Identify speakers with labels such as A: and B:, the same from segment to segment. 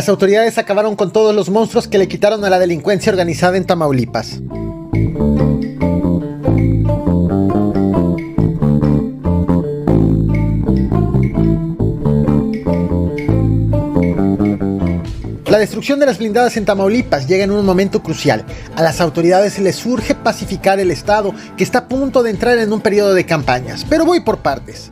A: Las autoridades acabaron con todos los monstruos que le quitaron a la delincuencia organizada en Tamaulipas. La destrucción de las blindadas en Tamaulipas llega en un momento crucial. A las autoridades les urge pacificar el estado, que está a punto de entrar en un periodo de campañas. Pero voy por partes.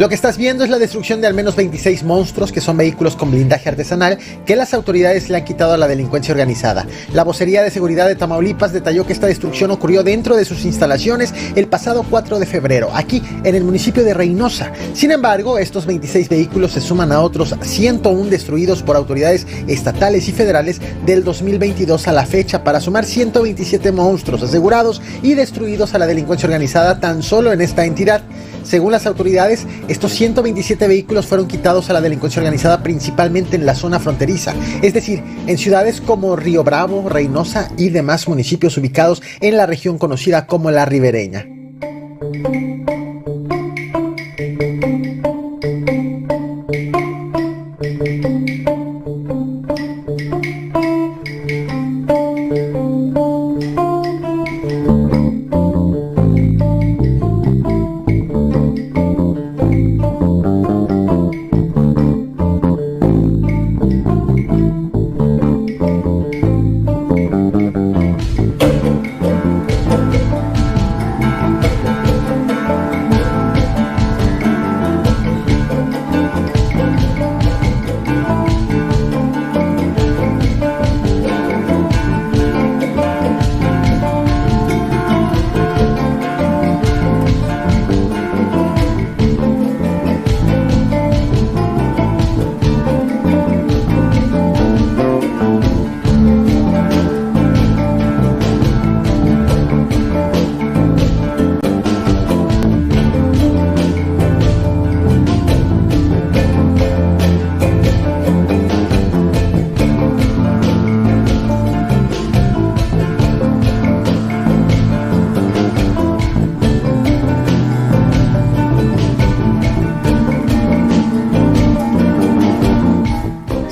A: Lo que estás viendo es la destrucción de al menos 26 monstruos, que son vehículos con blindaje artesanal, que las autoridades le han quitado a la delincuencia organizada. La vocería de seguridad de Tamaulipas detalló que esta destrucción ocurrió dentro de sus instalaciones el pasado 4 de febrero, aquí en el municipio de Reynosa. Sin embargo, estos 26 vehículos se suman a otros 101 destruidos por autoridades estatales y federales del 2022 a la fecha, para sumar 127 monstruos asegurados y destruidos a la delincuencia organizada tan solo en esta entidad. Según las autoridades, estos 127 vehículos fueron quitados a la delincuencia organizada principalmente en la zona fronteriza, es decir, en ciudades como Río Bravo, Reynosa y demás municipios ubicados en la región conocida como la Ribereña.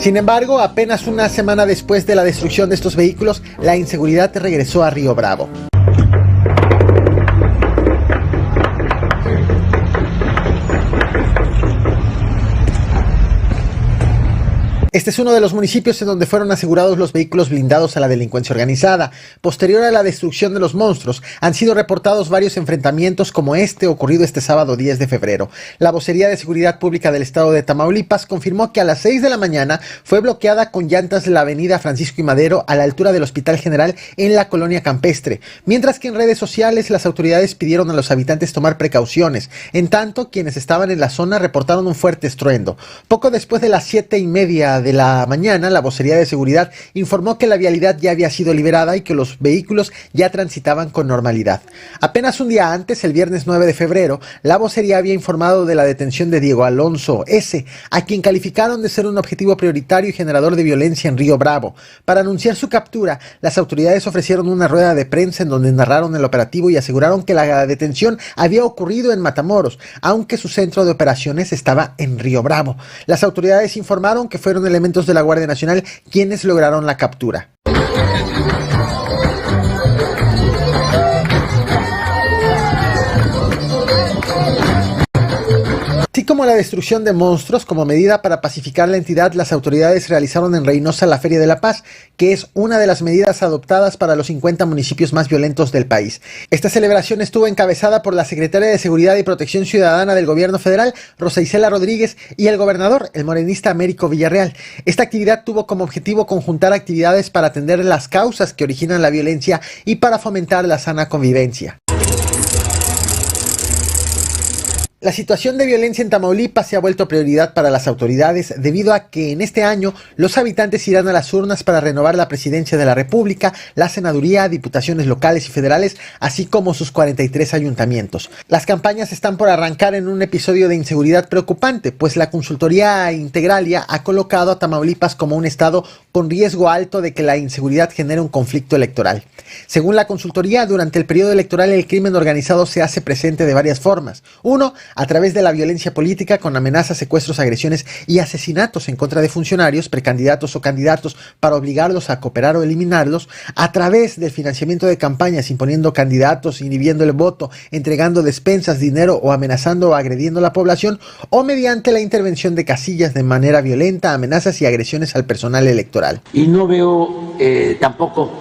A: Sin embargo, apenas una semana después de la destrucción de estos vehículos, la inseguridad regresó a Río Bravo. Este es uno de los municipios en donde fueron asegurados los vehículos blindados a la delincuencia organizada. Posterior a la destrucción de los monstruos, han sido reportados varios enfrentamientos como este ocurrido este sábado 10 de febrero. La vocería de Seguridad Pública del estado de Tamaulipas confirmó que a las 6 de la mañana fue bloqueada con llantas la avenida Francisco y Madero a la altura del Hospital General en la colonia campestre, mientras que en redes sociales las autoridades pidieron a los habitantes tomar precauciones. En tanto, quienes estaban en la zona reportaron un fuerte estruendo. Poco después de las 7:30 de la mañana, la vocería de seguridad informó que la vialidad ya había sido liberada y que los vehículos ya transitaban con normalidad. Apenas un día antes, el viernes 9 de febrero, la vocería había informado de la detención de Diego Alonso S., a quien calificaron de ser un objetivo prioritario y generador de violencia en Río Bravo. Para anunciar su captura, las autoridades ofrecieron una rueda de prensa en donde narraron el operativo y aseguraron que la detención había ocurrido en Matamoros, aunque su centro de operaciones estaba en Río Bravo. Las autoridades informaron que fueron elementos de la Guardia Nacional quienes lograron la captura. Así como la destrucción de monstruos, como medida para pacificar la entidad, las autoridades realizaron en Reynosa la Feria de la Paz, que es una de las medidas adoptadas para los 50 municipios más violentos del país. Esta celebración estuvo encabezada por la secretaria de Seguridad y Protección Ciudadana del Gobierno Federal, Rosa Isela Rodríguez, y el gobernador, el morenista Américo Villarreal. Esta actividad tuvo como objetivo conjuntar actividades para atender las causas que originan la violencia y para fomentar la sana convivencia. La situación de violencia en Tamaulipas se ha vuelto prioridad para las autoridades debido a que en este año los habitantes irán a las urnas para renovar la presidencia de la República, la senaduría, diputaciones locales y federales, así como sus 43 ayuntamientos. Las campañas están por arrancar en un episodio de inseguridad preocupante, pues la consultoría Integralia ha colocado a Tamaulipas como un estado con riesgo alto de que la inseguridad genere un conflicto electoral. Según la consultoría, durante el periodo electoral el crimen organizado se hace presente de varias formas. 1. A través de la violencia política con amenazas, secuestros, agresiones y asesinatos en contra de funcionarios, precandidatos o candidatos para obligarlos a cooperar o eliminarlos, a través del financiamiento de campañas imponiendo candidatos, inhibiendo el voto, entregando despensas, dinero o amenazando o agrediendo a la población, o mediante la intervención de casillas de manera violenta, amenazas y agresiones al personal electoral.
B: Y no veo tampoco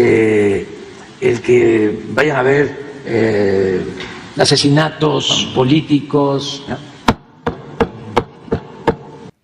B: el que vayan a haber asesinatos políticos.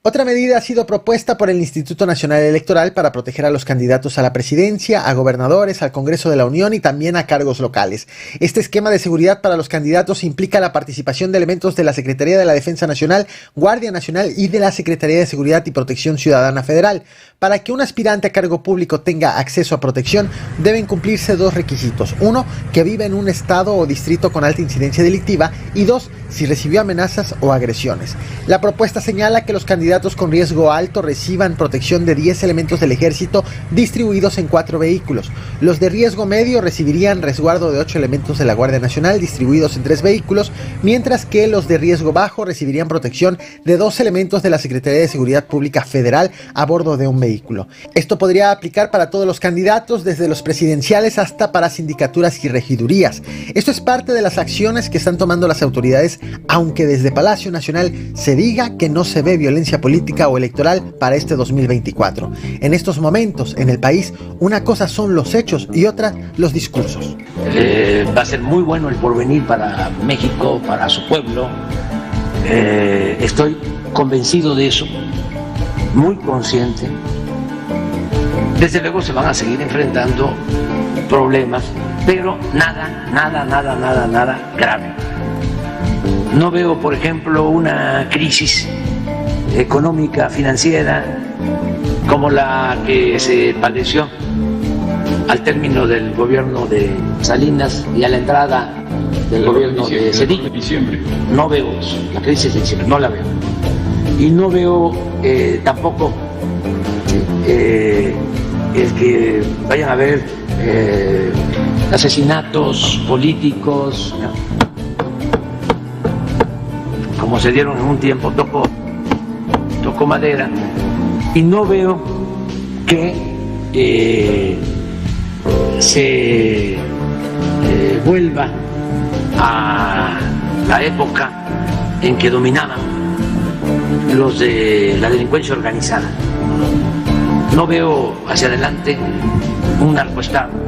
A: Otra medida ha sido propuesta por el Instituto Nacional Electoral para proteger a los candidatos a la presidencia, a gobernadores, al Congreso de la Unión y también a cargos locales. Este esquema de seguridad para los candidatos implica la participación de elementos de la Secretaría de la Defensa Nacional, Guardia Nacional y de la Secretaría de Seguridad y Protección Ciudadana Federal. Para que un aspirante a cargo público tenga acceso a protección, deben cumplirse 2 requisitos. 1, que vive en un estado o distrito con alta incidencia delictiva, y 2, si recibió amenazas o agresiones. La propuesta señala que los candidatos con riesgo alto reciban protección de 10 elementos del ejército distribuidos en 4 vehículos. Los de riesgo medio recibirían resguardo de 8 elementos de la Guardia Nacional distribuidos en 3 vehículos, mientras que los de riesgo bajo recibirían protección de 2 elementos de la Secretaría de Seguridad Pública Federal a bordo de un vehículo. Esto podría aplicar para todos los candidatos, desde los presidenciales hasta para sindicaturas y regidurías. Esto es parte de las acciones que están tomando las autoridades, aunque desde Palacio Nacional se diga que no se ve violencia política o electoral para este 2024. En estos momentos, en el país, una cosa son los hechos y otra los discursos.
B: Va a ser muy bueno el porvenir para México, para su pueblo. Estoy convencido de eso, muy consciente. Desde luego se van a seguir enfrentando problemas, pero nada grave. No veo, por ejemplo, una crisis económica, financiera, como la que se padeció al término del gobierno de Salinas y a la entrada del gobierno de Cedillo. No veo eso, la crisis de diciembre, no la veo. Y no veo tampoco el que vayan a haber asesinatos políticos, como se dieron en un tiempo, tocó madera, y no veo que se vuelva a la época en que dominaban los de la delincuencia organizada. No veo hacia adelante un narcoestado.